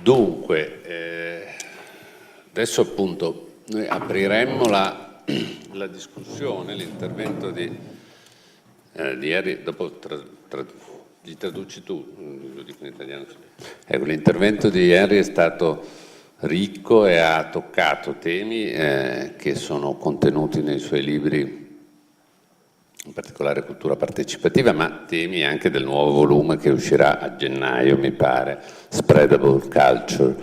Dunque, adesso appunto noi apriremmo la discussione, l'intervento di ieri, dopo li traduci tu, lo dico in italiano. Ecco, l'intervento di ieri è stato ricco e ha toccato temi che sono contenuti nei suoi libri, in particolare cultura partecipativa, ma temi anche del nuovo volume che uscirà a gennaio, mi pare, Spreadable Culture.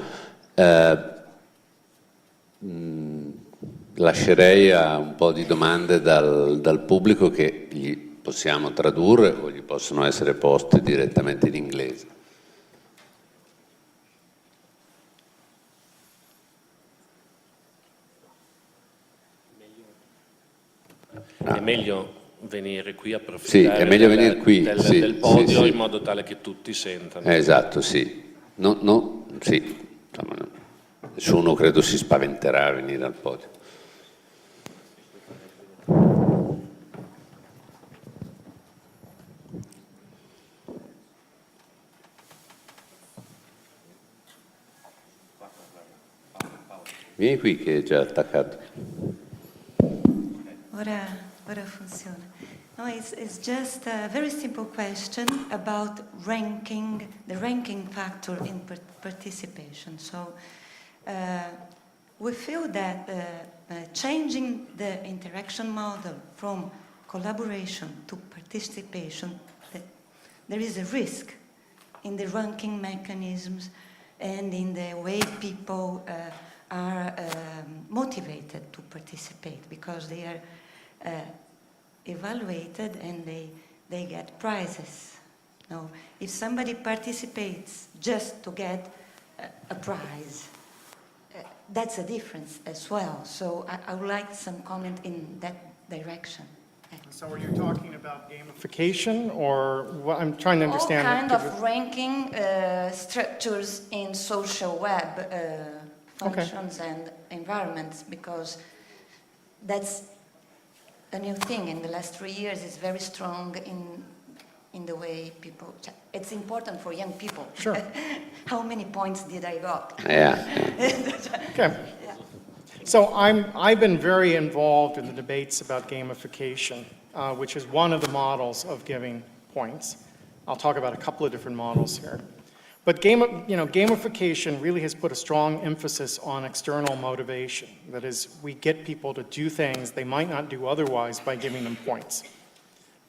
Lascerei a un po' di domande dal pubblico che gli possiamo tradurre o gli possono essere poste direttamente in inglese. È meglio venire qui a approfittare sì, è meglio venire qui, del podio in modo tale che tutti sentano. Esatto, sì. Sì. Insomma, nessuno credo si spaventerà a venire al podio. Vieni qui che è già attaccato. Ora funziona. No, it's just a very simple question about ranking, the ranking factor in participation. So we feel that changing the interaction model from collaboration to participation, there is a risk in the ranking mechanisms and in the way people are motivated to participate, because they are evaluated and they get prizes. No, if somebody participates just to get a prize, that's a difference as well. So I would like some comment in that direction. So are you talking about gamification, or what? I'm trying to understand. All kind of ranking structures in social web functions and environments, because that's a new thing in the last 3 years. Is very strong in the way people. It's important for young people. Sure. How many points did I got? Yeah. Okay. Yeah. So I've been very involved in the debates about gamification, which is one of the models of giving points. I'll talk about a couple of different models here. But gamification really has put a strong emphasis on external motivation. That is, we get people to do things they might not do otherwise by giving them points.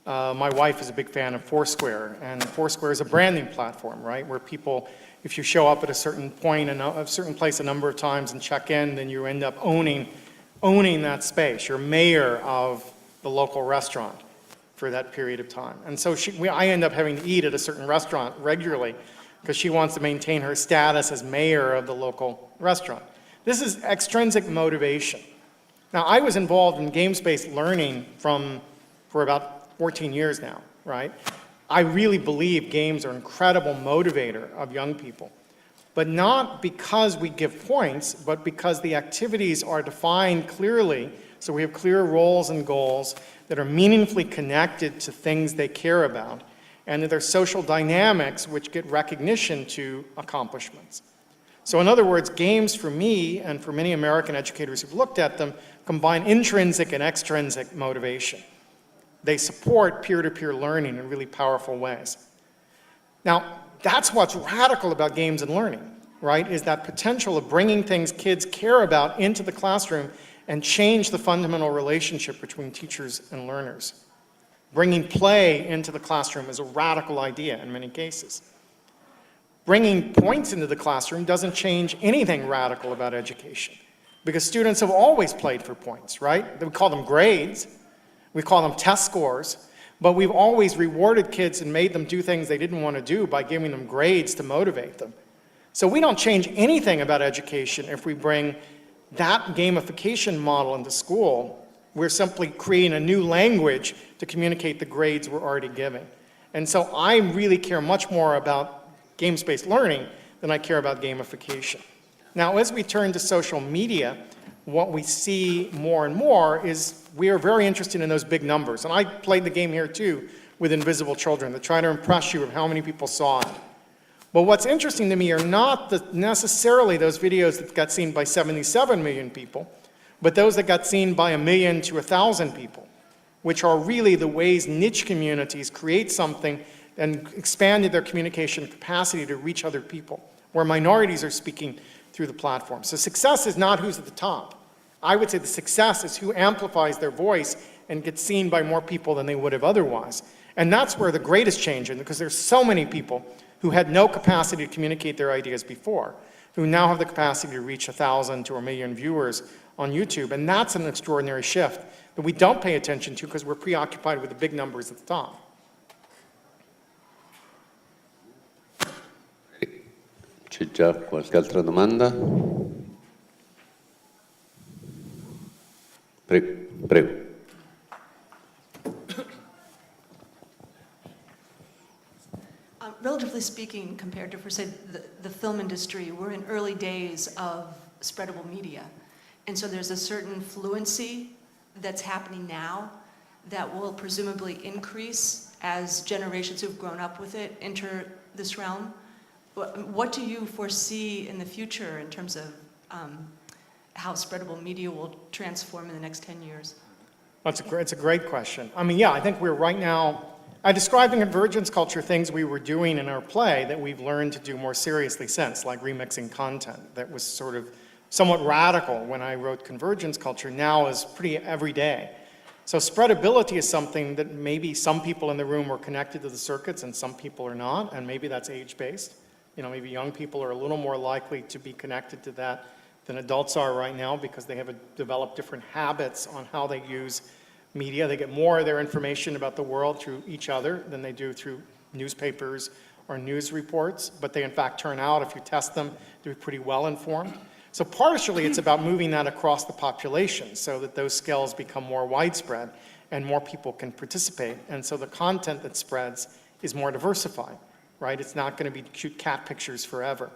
My wife is a big fan of Foursquare, and Foursquare is a branding platform, right? Where people, if you show up at a certain point, a certain place a number of times and check in, then you end up owning that space. You're mayor of the local restaurant for that period of time. And so I end up having to eat at a certain restaurant regularly because she wants to maintain her status as mayor of the local restaurant. This is extrinsic motivation. Now, I was involved in games-based learning for about 14 years now, right? I really believe games are an incredible motivator of young people, but not because we give points, but because the activities are defined clearly, so we have clear roles and goals that are meaningfully connected to things they care about, and that there are social dynamics which get recognition to accomplishments. So in other words, games for me and for many American educators who've looked at them combine intrinsic and extrinsic motivation. They support peer-to-peer learning in really powerful ways. Now, that's what's radical about games and learning, right? Is that potential of bringing things kids care about into the classroom and change the fundamental relationship between teachers and learners. Bringing play into the classroom is a radical idea in many cases. Bringing points into the classroom doesn't change anything radical about education, because students have always played for points, right? We call them grades, we call them test scores, but we've always rewarded kids and made them do things they didn't want to do by giving them grades to motivate them. So we don't change anything about education if we bring that gamification model into school. We're simply creating a new language to communicate the grades we're already giving. And so I really care much more about games-based learning than I care about gamification. Now, as we turn to social media, what we see more and more is we are very interested in those big numbers. And I played the game here too with Invisible Children to try to impress you of how many people saw it. But what's interesting to me are not necessarily those videos that got seen by 77 million people, but those that got seen by 1 million to 1,000 people, which are really the ways niche communities create something and expanded their communication capacity to reach other people, where minorities are speaking through the platform. So success is not who's at the top. I would say the success is who amplifies their voice and gets seen by more people than they would have otherwise. And that's where the greatest change is, because there's so many people who had no capacity to communicate their ideas before, who now have the capacity to reach 1,000 to 1 million viewers on YouTube. And that's an extraordinary shift that we don't pay attention to because we're preoccupied with the big numbers at the top. C'è già qualche altra domanda? Prego. Relatively speaking, compared to, for say, the film industry, we're in early days of spreadable media. And so there's a certain fluency that's happening now that will presumably increase as generations who've grown up with it enter this realm. What do you foresee in the future in terms of how spreadable media will transform in the next 10 years? It's a great question. I mean, yeah, I think we're right now, I described in convergence culture things we were doing in our play that we've learned to do more seriously since, like remixing content that was sort of somewhat radical when I wrote convergence culture, now is pretty everyday. So spreadability is something that maybe some people in the room are connected to the circuits and some people are not, and maybe that's age-based. You know, maybe young people are a little more likely to be connected to that than adults are right now because they have developed different habits on how they use media. They get more of their information about the world through each other than they do through newspapers or news reports, but they in fact turn out, if you test them, to be pretty well informed. So partially it's about moving that across the population so that those skills become more widespread and more people can participate. And so the content that spreads is more diversified, right? It's not going to be cute cat pictures forever.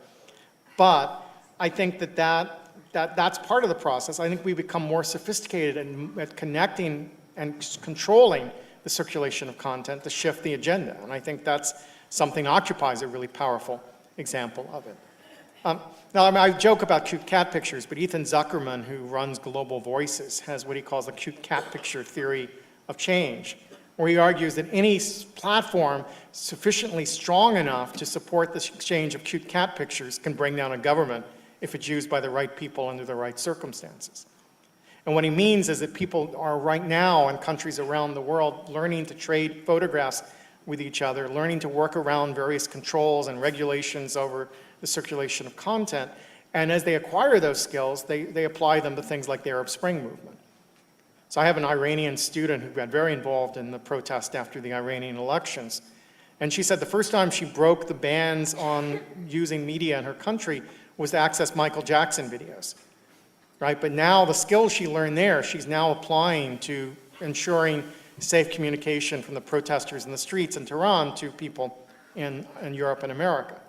But I think that's part of the process. I think we become more sophisticated at connecting and controlling the circulation of content to shift the agenda. And I think that's something Occupy is a really powerful example of it. Now, I joke about cute cat pictures, but Ethan Zuckerman, who runs Global Voices, has what he calls the cute cat picture theory of change, where he argues that any platform sufficiently strong enough to support the exchange of cute cat pictures can bring down a government if it's used by the right people under the right circumstances. And what he means is that people are right now in countries around the world learning to trade photographs with each other, learning to work around various controls and regulations over the circulation of content. And as they acquire those skills, they apply them to things like the Arab Spring movement. So I have an Iranian student who got very involved in the protest after the Iranian elections. And she said the first time she broke the bans on using media in her country was to access Michael Jackson videos. Right? But now the skills she learned there, she's now applying to ensuring safe communication from the protesters in the streets in Tehran to people in Europe and America.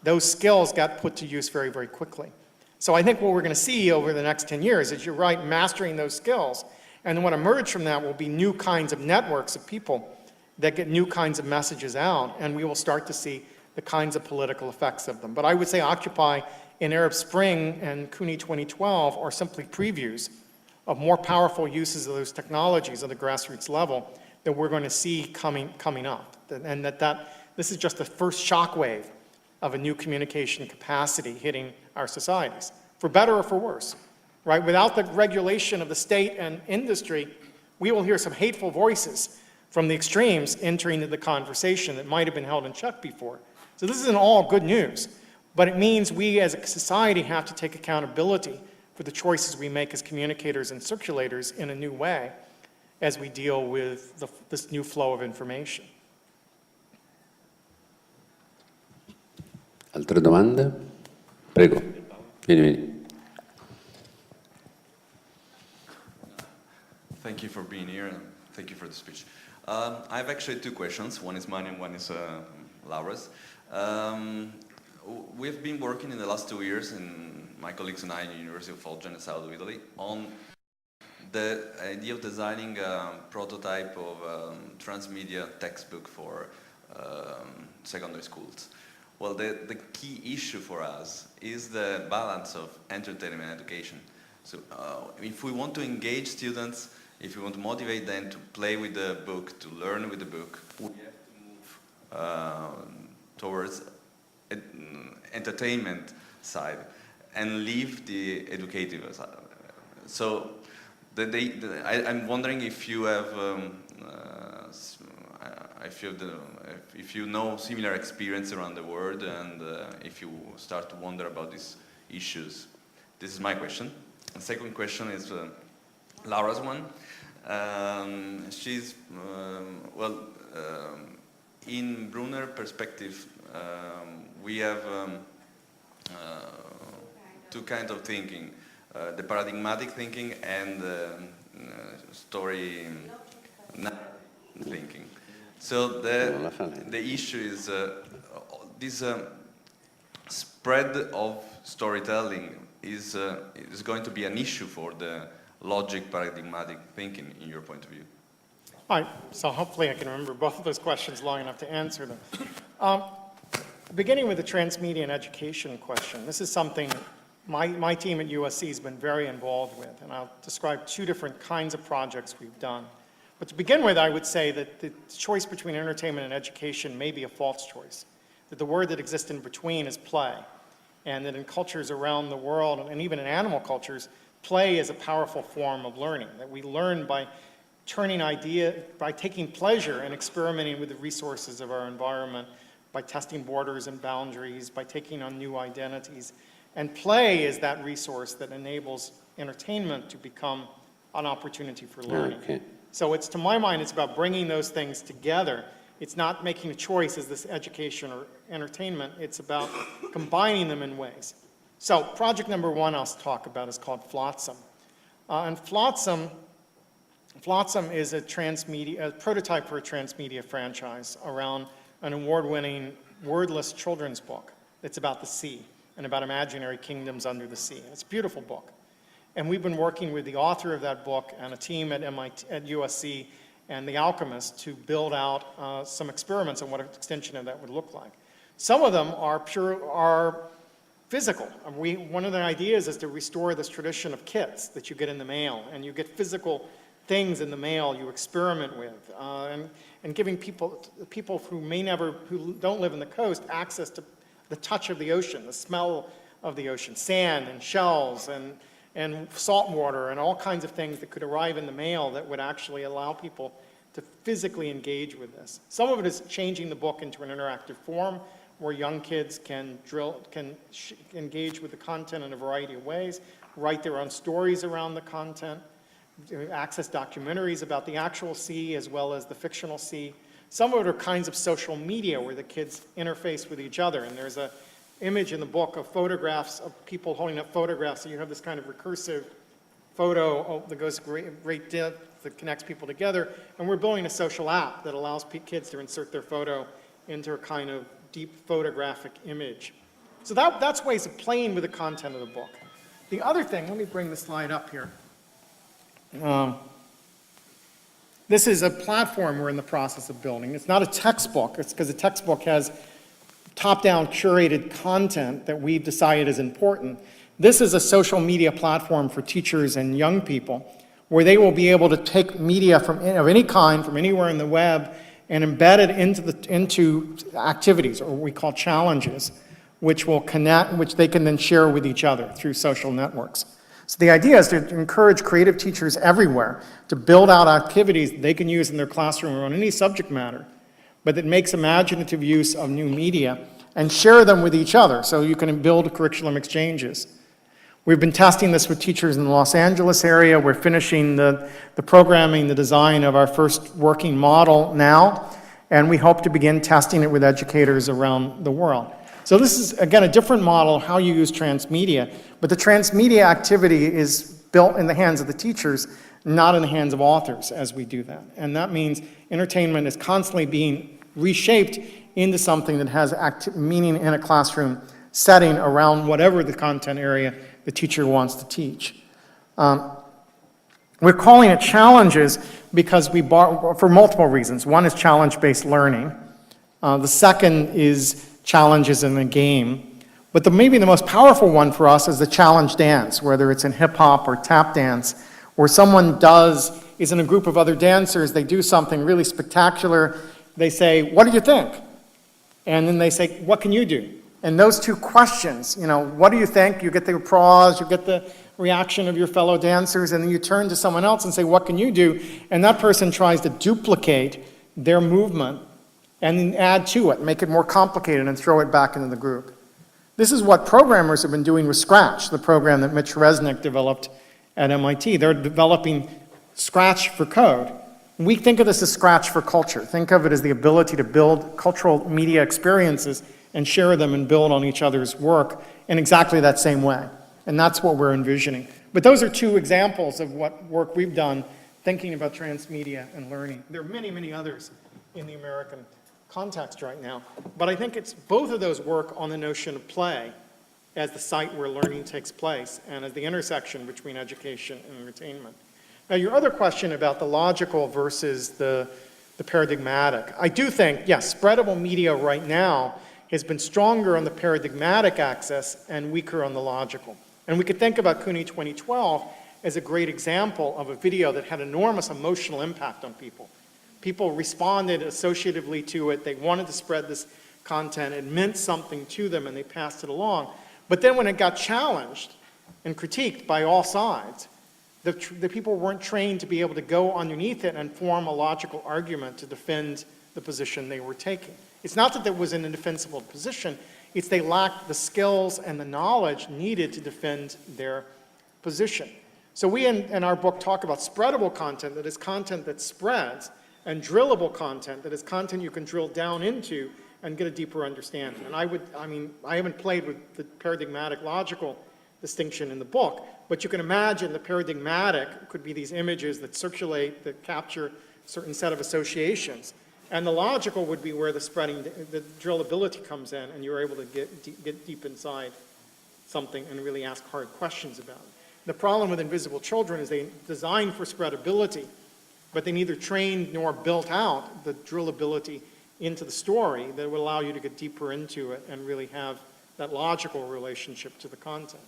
Those skills got put to use very, very quickly. So I think what we're going to see over the next 10 years is, you're right, mastering those skills. And then what emerge from that will be new kinds of networks of people that get new kinds of messages out, and we will start to see the kinds of political effects of them. But I would say Occupy in Arab Spring and CUNY 2012 are simply previews of more powerful uses of those technologies at the grassroots level that we're going to see coming up. And this is just the first shockwave of a new communication capacity hitting our societies, for better or for worse. Right? Without the regulation of the state and industry, we will hear some hateful voices from the extremes entering into the conversation that might have been held in check before. So this isn't all good news. But it means we as a society have to take accountability for the choices we make as communicators and circulators in a new way as we deal with this new flow of information. Altre domande? Prego. Vieni. Thank you for being here and thank you for the speech. I have actually two questions. One is mine and one is Laura's. We've been working in the last 2 years, and my colleagues and I in the University of Foggia in the south of Italy, on the idea of designing a prototype of transmedia textbook for secondary schools. well, the key issue for us is the balance of entertainment and education. So if we want to engage students, if we want to motivate them to play with the book, to learn with the book, we have to move towards entertainment side and leave the educative side. So I'm wondering if you have, if you know similar experience around the world, and if you start to wonder about these issues. This is my question. The second question is Laura's one. She's, in Brunner perspective, we have two kinds of thinking, the paradigmatic thinking and story thinking. So the issue is this spread of storytelling is going to be an issue for the logic paradigmatic thinking in your point of view. All right, so hopefully I can remember both of those questions long enough to answer them. Beginning with the transmedia and education question, this is something my team at USC has been very involved with, and I'll describe two different kinds of projects we've done. But to begin with, I would say that the choice between entertainment and education may be a false choice, that the word that exists in between is play, and that in cultures around the world, and even in animal cultures, play is a powerful form of learning, that we learn by taking pleasure in experimenting with the resources of our environment, by testing borders and boundaries, by taking on new identities. And play is that resource that enables entertainment to become an opportunity for learning. Okay. So it's, to my mind, it's about bringing those things together. It's not making a choice, is this education or entertainment? It's about combining them in ways. So project number one I'll talk about is called Flotsam. And Flotsam is a prototype for a transmedia franchise around an award-winning wordless children's book. It's about the sea and about imaginary kingdoms under the sea. It's a beautiful book. And we've been working with the author of that book and a team at USC and The Alchemist to build out some experiments on what an extension of that would look like. Some of them are physical. One of the ideas is to restore this tradition of kits that you get in the mail, and you get physical things in the mail you experiment with, and giving people who don't live in the coast access to the touch of the ocean, the smell of the ocean, sand and shells and salt water and all kinds of things that could arrive in the mail that would actually allow people to physically engage with this. Some of it is changing the book into an interactive form where young kids can engage with the content in a variety of ways, write their own stories around the content, access documentaries about the actual sea as well as the fictional sea. Some of it are kinds of social media where the kids interface with each other, and there's an image in the book of photographs of people holding up photographs, so you have this kind of recursive photo that goes great depth that connects people together, and we're building a social app that allows kids to insert their photo into a kind of deep photographic image. So that's ways of playing with the content of the book. The other thing, let me bring the slide up here. This is a platform we're in the process of building. It's not a textbook. It's because a textbook has top-down curated content that we've decided is important. This is a social media platform for teachers and young people where they will be able to take media of any kind from anywhere in the web and embed it into activities, or what we call challenges, which they can then share with each other through social networks. So the idea is to encourage creative teachers everywhere to build out activities they can use in their classroom or on any subject matter, but that makes imaginative use of new media and share them with each other so you can build curriculum exchanges. We've been testing this with teachers in the Los Angeles area. We're finishing the programming, the design of our first working model now, and we hope to begin testing it with educators around the world. So this is, again, a different model of how you use transmedia, but the transmedia activity is built in the hands of the teachers, not in the hands of authors as we do that. And that means entertainment is constantly being reshaped into something that has meaning in a classroom setting around whatever the content area the teacher wants to teach. We're calling it challenges because for multiple reasons. One is challenge-based learning. The second is challenges in the game. But maybe the most powerful one for us is the challenge dance, whether it's in hip hop or tap dance, where someone is in a group of other dancers, they do something really spectacular, they say, what do you think? And then they say, what can you do? And those two questions, what do you think? You get the applause, you get the reaction of your fellow dancers, and then you turn to someone else and say, what can you do? And that person tries to duplicate their movement and then add to it, make it more complicated and throw it back into the group. This is what programmers have been doing with Scratch, the program that Mitch Resnick developed at MIT. They're developing Scratch for code. We think of this as Scratch for culture. Think of it as the ability to build cultural media experiences and share them and build on each other's work in exactly that same way. And that's what we're envisioning. But those are two examples of what work we've done thinking about transmedia and learning. There are many, many others in the American context right now. But I think it's both of those work on the notion of play as the site where learning takes place and as the intersection between education and entertainment. Now, your other question about the logical versus the paradigmatic. I do think, yes, spreadable media right now has been stronger on the paradigmatic axis and weaker on the logical. And we could think about CUNY 2012 as a great example of a video that had enormous emotional impact on people. People responded associatively to it. They wanted to spread this content. It meant something to them, and they passed it along. But then when it got challenged and critiqued by all sides, the people weren't trained to be able to go underneath it and form a logical argument to defend the position they were taking. It's not that there was an indefensible position. It's they lacked the skills and the knowledge needed to defend their position. So we in our book talk about spreadable content, that is content that spreads, and drillable content, that is content you can drill down into and get a deeper understanding. And I haven't played with the paradigmatic logical distinction in the book, but you can imagine the paradigmatic could be these images that circulate, that capture a certain set of associations. And the logical would be where the spreading, the drillability comes in, and you're able to get deep inside something and really ask hard questions about it. The problem with Invisible Children is they design for spreadability, but they neither trained nor built out the drillability into the story that would allow you to get deeper into it and really have that logical relationship to the content.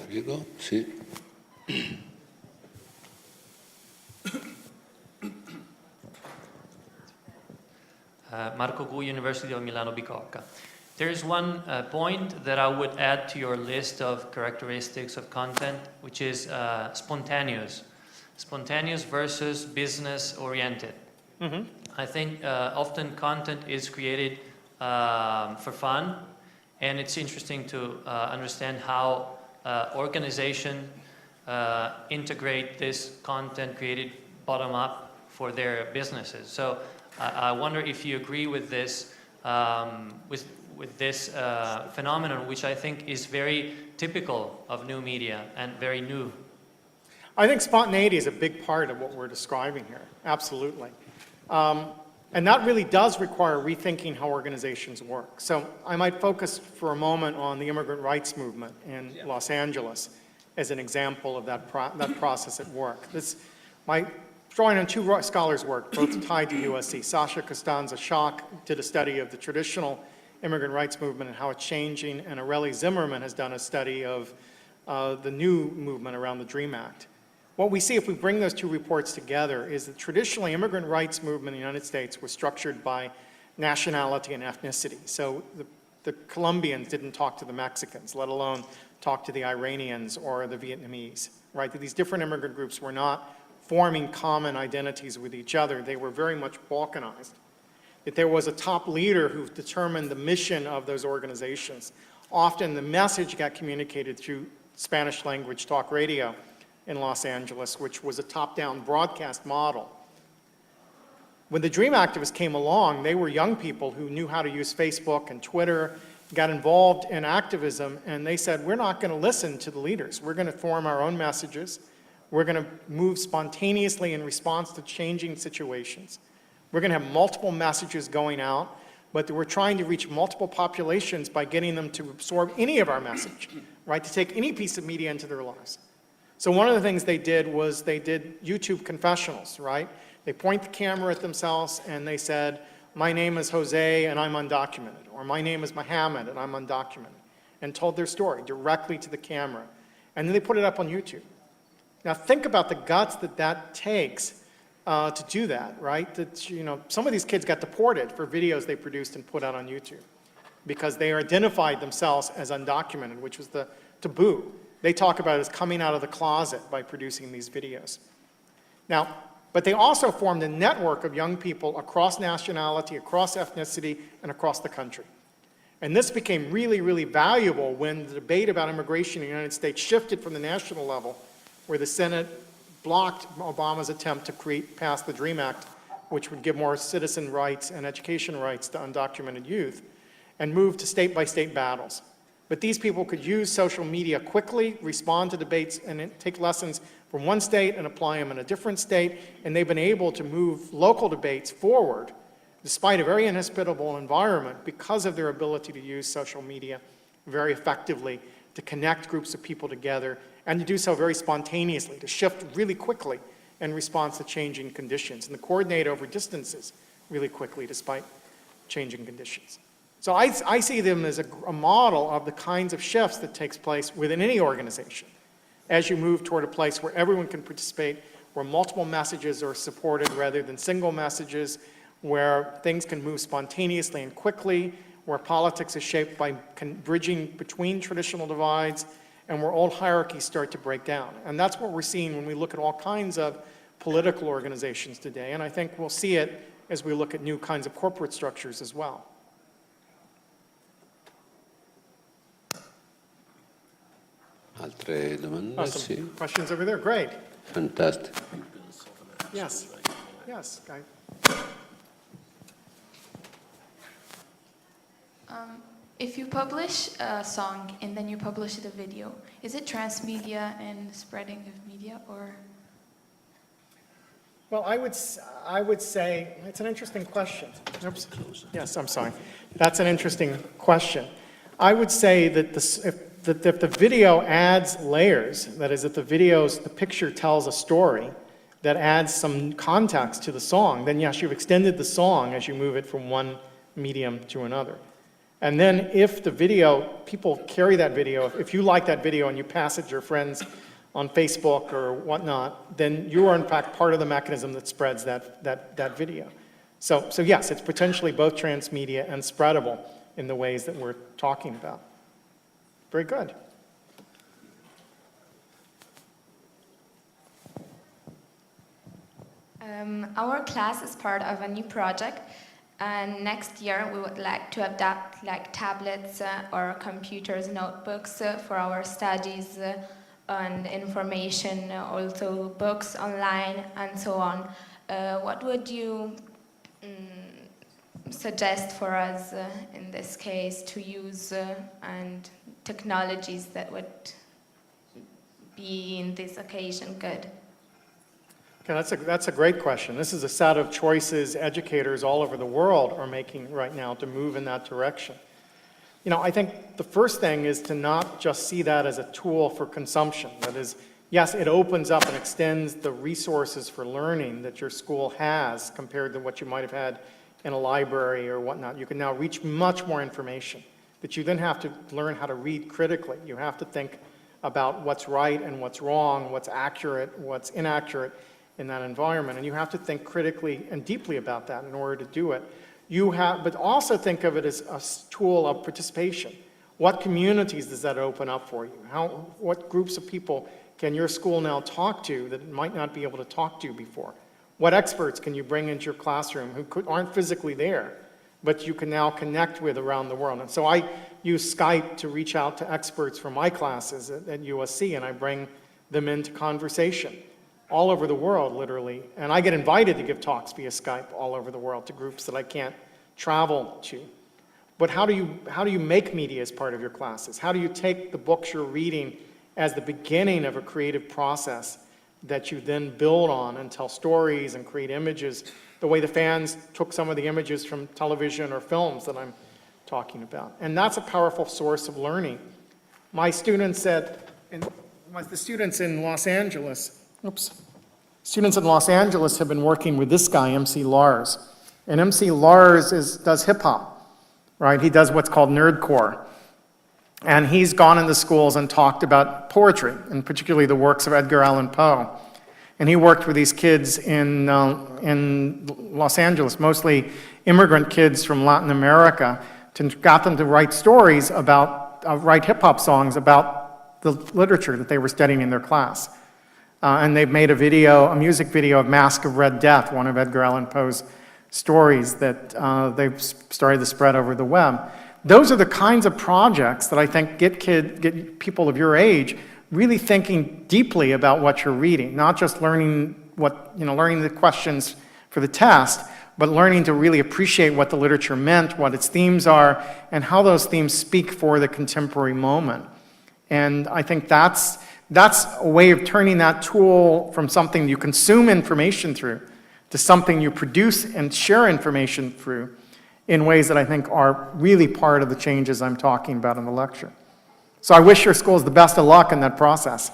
Prego, sì. Marco Gu, University of Milano Bicocca. There is one point that I would add to your list of characteristics of content, which is spontaneous. Spontaneous versus business-oriented. Mm-hmm. I think often content is created for fun, and it's interesting to understand how organization integrate this content created bottom-up for their businesses. So I wonder if you agree with this, with this phenomenon, which I think is very typical of new media and very new. I think spontaneity is a big part of what we're describing here, absolutely. And that really does require rethinking how organizations work. So I might focus for a moment on the immigrant rights movement in Los Angeles as an example of that process at work. Drawing on two scholars' work, both tied to USC. Sasha Costanza-Schock did a study of the traditional immigrant rights movement and how it's changing, and Aurelie Zimmerman has done a study of the new movement around the DREAM Act. What we see if we bring those two reports together is that traditionally immigrant rights movement in the United States was structured by nationality and ethnicity. So the Colombians didn't talk to the Mexicans, let alone talk to the Iranians or the Vietnamese, right? That these different immigrant groups were not forming common identities with each other. They were very much balkanized. That there was a top leader who determined the mission of those organizations. Often the message got communicated through Spanish language talk radio in Los Angeles, which was a top-down broadcast model. When the DREAM activists came along, they were young people who knew how to use Facebook and Twitter, got involved in activism, and they said, we're not going to listen to the leaders. We're going to form our own messages. We're going to move spontaneously in response to changing situations. We're going to have multiple messages going out, but we're trying to reach multiple populations by getting them to absorb any of our message, right? To take any piece of media into their lives. So one of the things they did was they did YouTube confessionals, right? They point the camera at themselves and they said, my name is Jose and I'm undocumented, or my name is Mohammed and I'm undocumented, and told their story directly to the camera. And then they put it up on YouTube. Now think about the guts that takes to do that, right? That, you know, some of these kids got deported for videos they produced and put out on YouTube because they identified themselves as undocumented, which was the taboo. They talk about it as coming out of the closet by producing these videos. Now, but they also formed a network of young people across nationality, across ethnicity, and across the country. And this became really, really valuable when the debate about immigration in the United States shifted from the national level, where the Senate blocked Obama's attempt to pass the DREAM Act, which would give more citizen rights and education rights to undocumented youth, and moved to state-by-state battles. But these people could use social media quickly, respond to debates, and take lessons from one state and apply them in a different state, and they've been able to move local debates forward despite a very inhospitable environment because of their ability to use social media very effectively to connect groups of people together and to do so very spontaneously, to shift really quickly in response to changing conditions and to coordinate over distances really quickly despite changing conditions. So I see them as a model of the kinds of shifts that takes place within any organization as you move toward a place where everyone can participate, where multiple messages are supported rather than single messages, where things can move spontaneously and quickly, where politics is shaped by bridging between traditional divides, and where old hierarchies start to break down. And that's what we're seeing when we look at all kinds of political organizations today, and I think we'll see it as we look at new kinds of corporate structures as well. Altre domande? Awesome. Sì. Questions over there? Great. Fantastic. Yes. Yes, Guy. If you publish a song and then you publish the video, is it transmedia and spreading of media, or? Well, I would say, it's an interesting question. Oops. Yes, I'm sorry. That's an interesting question. I would say that if the video adds layers, that is, if the picture tells a story that adds some context to the song, then yes, you've extended the song as you move it from one medium to another. And then if the video, people carry that video, if you like that video and you pass it to your friends on Facebook or whatnot, then you are in fact part of the mechanism that spreads that video. So yes, it's potentially both transmedia and spreadable in the ways that we're talking about. Very good. Our class is part of a new project, and next year we would like to adapt tablets or computers, notebooks for our studies and information, also books online and so on. What would you suggest for us in this case to use and technologies that would be in this occasion good? Okay, that's a great question. This is a set of choices educators all over the world are making right now to move in that direction. You know, I think the first thing is to not just see that as a tool for consumption. That is, yes, it opens up and extends the resources for learning that your school has compared to what you might have had in a library or whatnot. You can now reach much more information, but you then have to learn how to read critically. You have to think about what's right and what's wrong, what's accurate, what's inaccurate in that environment, and you have to think critically and deeply about that in order to do it. But also think of it as a tool of participation. What communities does that open up for you? What groups of people can your school now talk to that it might not be able to talk to before? What experts can you bring into your classroom who aren't physically there, but you can now connect with around the world? And so I use Skype to reach out to experts from my classes at USC, and I bring them into conversation all over the world, literally. And I get invited to give talks via Skype all over the world to groups that I can't travel to. But how do you make media as part of your classes? How do you take the books you're reading as the beginning of a creative process that you then build on and tell stories and create images, the way the fans took some of the images from television or films that I'm talking about? And that's a powerful source of learning. My students the students in Los Angeles, Students in Los Angeles have been working with this guy, MC Lars. And MC Lars does hip hop, right? He does what's called nerdcore. And he's gone into schools and talked about poetry, and particularly the works of Edgar Allan Poe. And he worked with these kids in Los Angeles, mostly immigrant kids from Latin America, got them to write stories about, write hip-hop songs about the literature that they were studying in their class. And they've made a music video of Masque of Red Death, one of Edgar Allan Poe's stories that they've started to spread over the web. Those are the kinds of projects that I think get people of your age really thinking deeply about what you're reading, not just learning learning the questions for the test, but learning to really appreciate what the literature meant, what its themes are, and how those themes speak for the contemporary moment. And I think that's a way of turning that tool from something you consume information through to something you produce and share information through in ways that I think are really part of the changes I'm talking about in the lecture. So I wish your schools the best of luck in that process.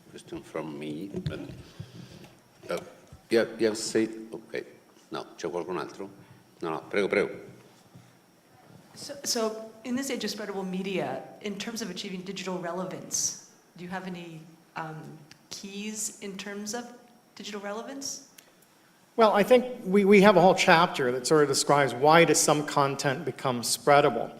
Question from me. You have said, okay. No, c'è qualcun altro? No, prego. So in this age of spreadable media, in terms of achieving digital relevance, do you have any keys in terms of digital relevance? Well, I think we have a whole chapter that sort of describes why does some content become spreadable.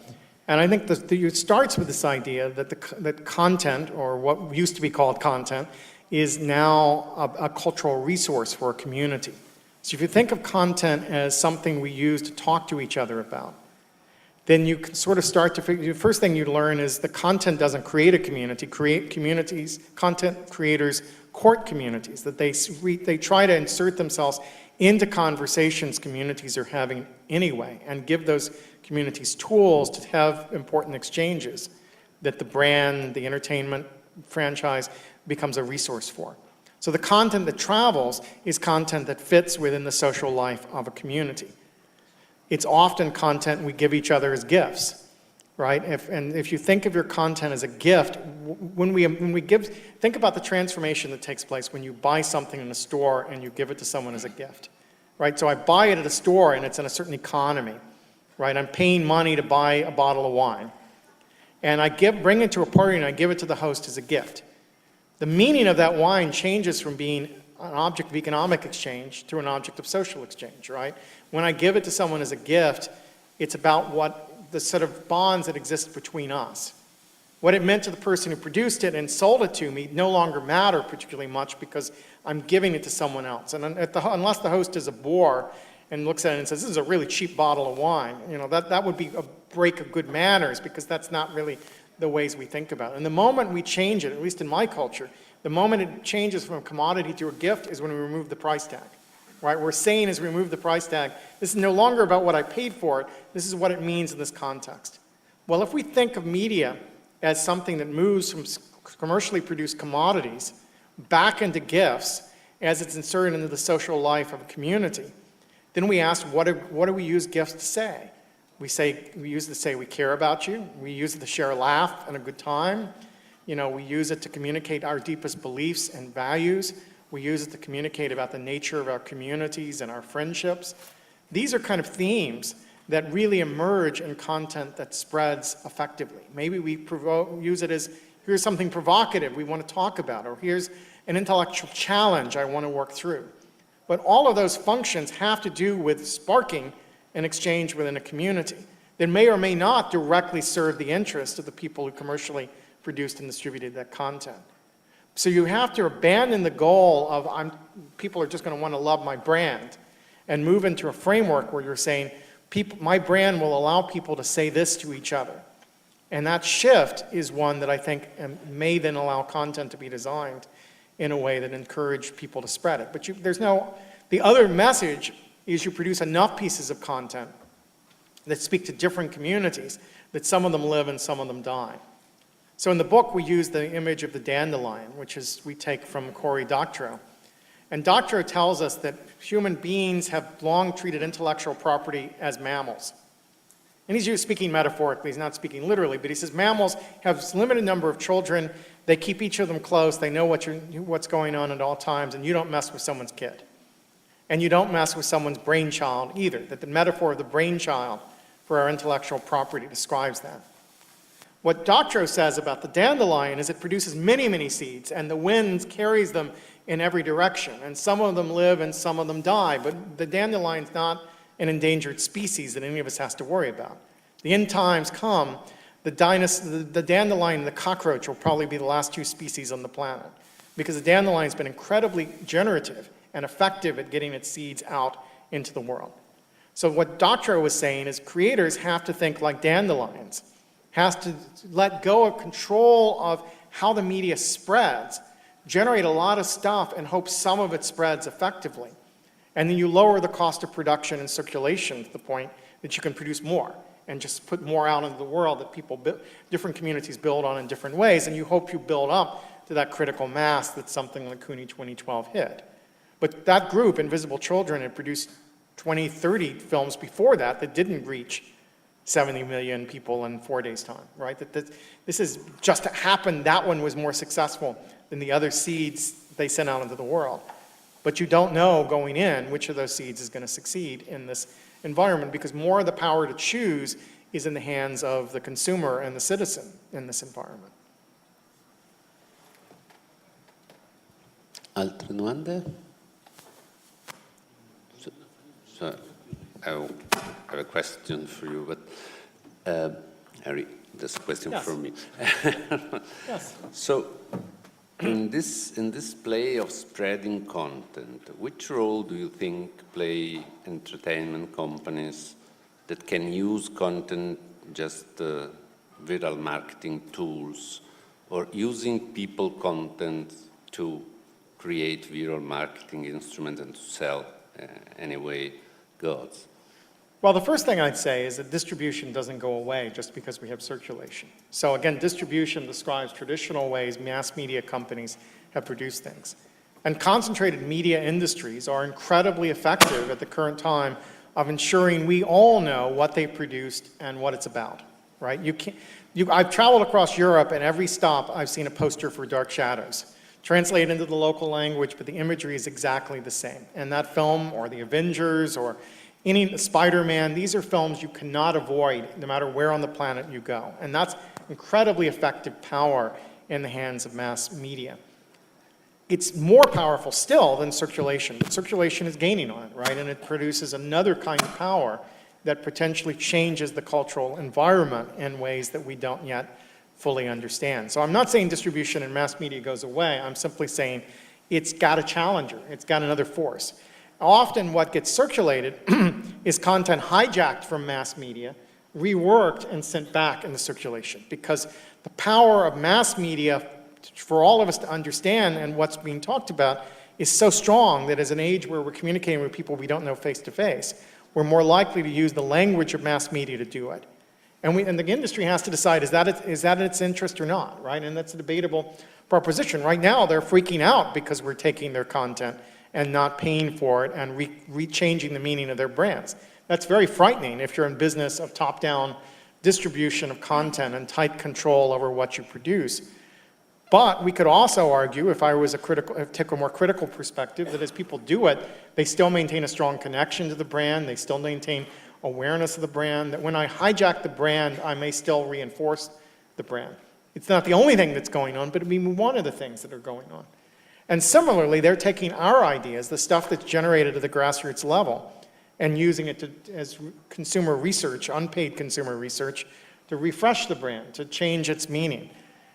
And I think it starts with this idea that content, or what used to be called content, is now a cultural resource for a community. So if you think of content as something we use to talk to each other about, then you can sort of start to figure, the first thing you learn is the content doesn't create a community, content creators court communities, that they try to insert themselves into conversations communities are having anyway, and give those communities tools to have important exchanges that the brand, the entertainment franchise becomes a resource for. So the content that travels is content that fits within the social life of a community. It's often content we give each other as gifts, right? If you think of your content as a gift, think about the transformation that takes place when you buy something in a store and you give it to someone as a gift, right? So I buy it at a store and it's in a certain economy, right? I'm paying money to buy a bottle of wine. And I bring it to a party and I give it to the host as a gift. The meaning of that wine changes from being an object of economic exchange to an object of social exchange, right? When I give it to someone as a gift, it's about what the sort of bonds that exist between us. What it meant to the person who produced it and sold it to me no longer matter particularly much because I'm giving it to someone else. And unless the host is a bore and looks at it and says, this is a really cheap bottle of wine, that would be a break of good manners because that's not really the ways we think about it. And the moment we change it, at least in my culture, the moment it changes from a commodity to a gift is when we remove the price tag, right? We're saying as we remove the price tag, this is no longer about what I paid for it, this is what it means in this context. Well, if we think of media as something that moves from commercially produced commodities back into gifts as it's inserted into the social life of a community, then we ask, what do we use gifts to say? We use it to say we care about you. We use it to share a laugh and a good time. We use it to communicate our deepest beliefs and values. We use it to communicate about the nature of our communities and our friendships. These are kind of themes that really emerge in content that spreads effectively. Maybe we use it as, here's something provocative we want to talk about, or here's an intellectual challenge I want to work through. But all of those functions have to do with sparking an exchange within a community that may or may not directly serve the interest of the people who commercially produced and distributed that content. So you have to abandon the goal of people are just going to want to love my brand and move into a framework where you're saying, my brand will allow people to say this to each other. And that shift is one that I think may then allow content to be designed in a way that encourages people to spread it. But the other message is you produce enough pieces of content that speak to different communities, that some of them live and some of them die. So in the book, we use the image of the dandelion, we take from Cory Doctorow. And Doctorow tells us that human beings have long treated intellectual property as mammals. And he's speaking metaphorically, he's not speaking literally, but he says mammals have a limited number of children, they keep each of them close, they know what's going on at all times, and you don't mess with someone's kid. And you don't mess with someone's brainchild either, that the metaphor of the brainchild for our intellectual property describes that. What Doctorow says about the dandelion is it produces many, many seeds, and the wind carries them in every direction. And some of them live and some of them die, but the dandelion's not an endangered species that any of us has to worry about. The end times come, the dandelion and the cockroach will probably be the last two species on the planet, because the dandelion's been incredibly generative and effective at getting its seeds out into the world. So what Doctorow was saying is creators have to think like dandelions, has to let go of control of how the media spreads, generate a lot of stuff and hope some of it spreads effectively. And then you lower the cost of production and circulation to the point that you can produce more and just put more out into the world that people, different communities build on in different ways, and you hope you build up to that critical mass that something like CUNY 2012 hit. But that group, Invisible Children, had produced 20, 30 films before that didn't reach 70 million people in 4 days' time, right? This is just happened. That one was more successful than the other seeds they sent out into the world. But you don't know going in which of those seeds is going to succeed in this environment, because more of the power to choose is in the hands of the consumer and the citizen in this environment. Altre domande? So I have a question for you, but Harry, there's a question Yes. for me. Yes. So, in this play of spreading content, which role do you think play entertainment companies that can use content just viral marketing tools, or using people content to create viral marketing instruments and to sell anyway goods? Well, the first thing I'd say is that distribution doesn't go away just because we have circulation. So again, distribution describes traditional ways mass media companies have produced things. And concentrated media industries are incredibly effective at the current time of ensuring we all know what they produced and what it's about, right? I've traveled across Europe, and every stop I've seen a poster for Dark Shadows. Translated into the local language, but the imagery is exactly the same. And that film, or The Avengers, or any Spider-Man, these are films you cannot avoid no matter where on the planet you go. And that's incredibly effective power in the hands of mass media. It's more powerful still than circulation. Circulation is gaining on it, right? And it produces another kind of power that potentially changes the cultural environment in ways that we don't yet fully understand. So I'm not saying distribution in mass media goes away. I'm simply saying it's got a challenger. It's got another force. Often what gets circulated is content hijacked from mass media, reworked, and sent back into circulation, because the power of mass media for all of us to understand and what's being talked about is so strong that as an age where we're communicating with people we don't know face to face, we're more likely to use the language of mass media to do it. And the industry has to decide, is that in its interest or not, right? And that's a debatable proposition. Right now, they're freaking out because we're taking their content and not paying for it and changing the meaning of their brands. That's very frightening if you're in business of top-down distribution of content and tight control over what you produce. But we could also argue, if I take a more critical perspective, that as people do it, they still maintain a strong connection to the brand, they still maintain awareness of the brand, that when I hijack the brand, I may still reinforce the brand. It's not the only thing that's going on, but it may be one of the things that are going on. And similarly, they're taking our ideas, the stuff that's generated at the grassroots level, and using it as consumer research, unpaid consumer research, to refresh the brand, to change its meaning.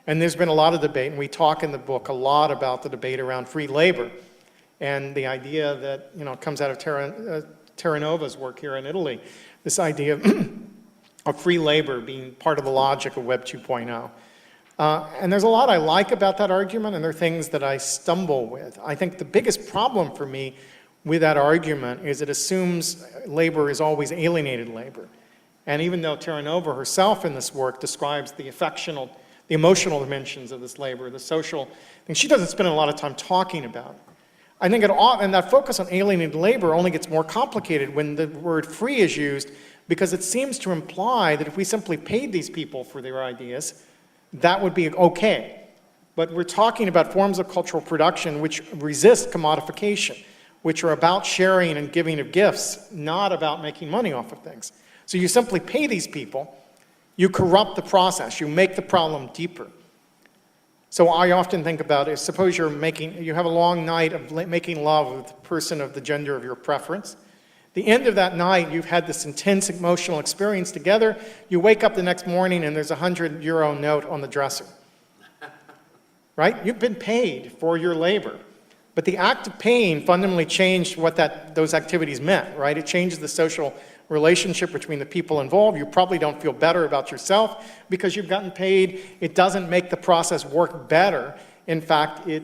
And there's been a lot of debate, and we talk in the book a lot about the debate around free labor, and the idea that, comes out of Terranova's work here in Italy, this idea of free labor being part of the logic of Web 2.0. And there's a lot I like about that argument, and there are things that I stumble with. I think the biggest problem for me with that argument is it assumes labor is always alienated labor. And even though Terranova herself in this work describes the emotional dimensions of this labor, the social thing, she doesn't spend a lot of time talking about. I think and that focus on alienated labor only gets more complicated when the word free is used, because it seems to imply that if we simply paid these people for their ideas, that would be okay. But we're talking about forms of cultural production which resist commodification, which are about sharing and giving of gifts, not about making money off of things. So you simply pay these people, you corrupt the process, you make the problem deeper. So I often think about it, suppose you have a long night of making love with a person of the gender of your preference. The end of that night, you've had this intense emotional experience together. You wake up the next morning and there's a €100 note on the dresser. Right? You've been paid for your labor. But the act of paying fundamentally changed what those activities meant, right? It changes the social relationship between the people involved. You probably don't feel better about yourself because you've gotten paid. It doesn't make the process work better. In fact, it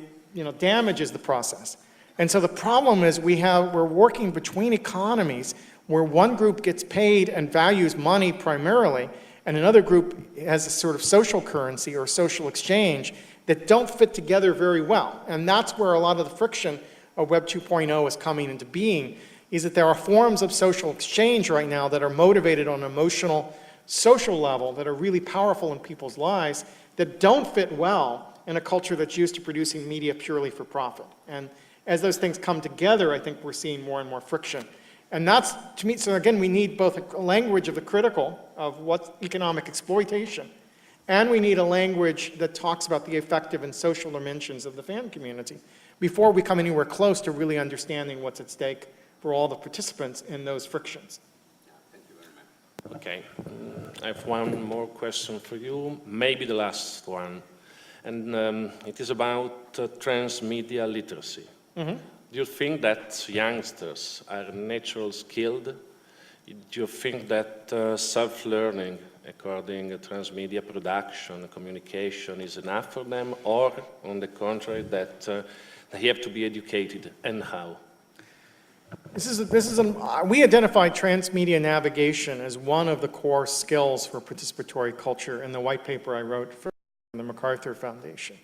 damages the process. And so the problem is we're working between economies where one group gets paid and values money primarily, and another group has a sort of social currency or social exchange that don't fit together very well. And that's where a lot of the friction of Web 2.0 is coming into being, is that there are forms of social exchange right now that are motivated on an emotional, social level that are really powerful in people's lives that don't fit well in a culture that's used to producing media purely for profit. And as those things come together, I think we're seeing more and more friction. And that's, to me, so again, we need both a language of the critical, of what's economic exploitation, and we need a language that talks about the affective and social dimensions of the fan community before we come anywhere close to really understanding what's at stake for all the participants in those frictions. Thank you very much. Okay, I have one more question for you, maybe the last one, and it is about transmedia literacy. Mm-hmm. Do you think that youngsters are naturally skilled? Do you think that self-learning according to transmedia production, communication is enough for them, or on the contrary, that they have to be educated, and how? We identified transmedia navigation as one of the core skills for participatory culture in the white paper I wrote for the MacArthur Foundation.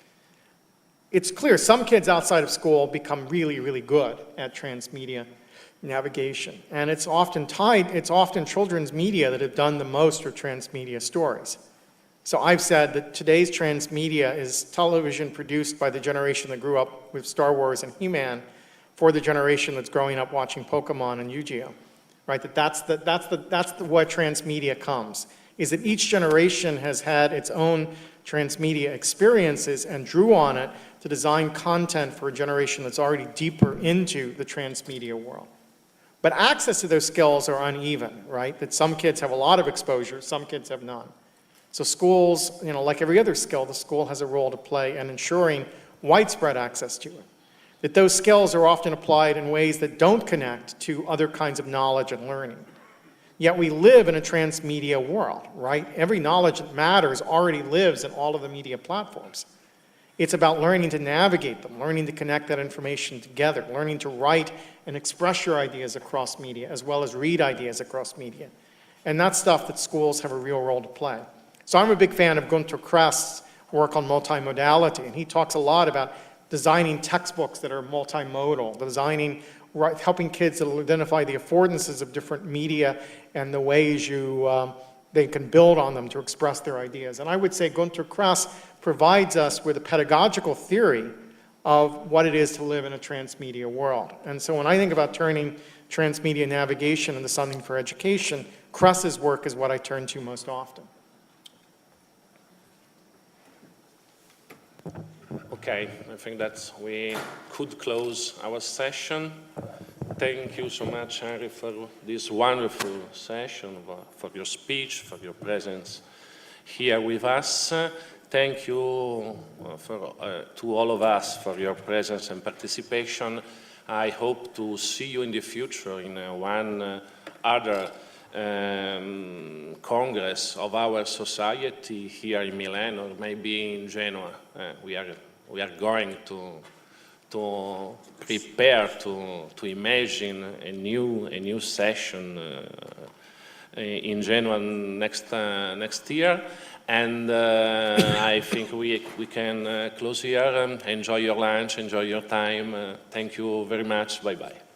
It's clear some kids outside of school become really, really good at transmedia navigation. And it's often children's media that have done the most for transmedia stories. So I've said that today's transmedia is television produced by the generation that grew up with Star Wars and He-Man for the generation that's growing up watching Pokemon and Yu-Gi-Oh! Right? That's what transmedia comes, is that each generation has had its own transmedia experiences and drew on it to design content for a generation that's already deeper into the transmedia world. But access to those skills are uneven, right? That some kids have a lot of exposure, some kids have none. So schools, like every other skill, the school has a role to play in ensuring widespread access to it. That those skills are often applied in ways that don't connect to other kinds of knowledge and learning. Yet we live in a transmedia world, right? Every knowledge that matters already lives in all of the media platforms. It's about learning to navigate them, learning to connect that information together, learning to write and express your ideas across media, as well as read ideas across media. And that's stuff that schools have a real role to play. So I'm a big fan of Günter Kress's work on multimodality, and he talks a lot about designing textbooks that are multimodal, helping kids to identify the affordances of different media and the ways they can build on them to express their ideas. And I would say Günter Kress provides us with a pedagogical theory of what it is to live in a transmedia world. And so when I think about turning transmedia navigation into something for education, Kress's work is what I turn to most often. Okay, I think that we could close our session. Thank you so much, Henry, for this wonderful session, for your speech, for your presence here with us. Thank you to all of us for your presence and participation. I hope to see you in the future in one other Congress of our society here in Milan, or maybe in Genoa. We are going to prepare to imagine a new session in Genoa next year. And I think we can close here. Enjoy your lunch, enjoy your time. Thank you very much. Bye-bye.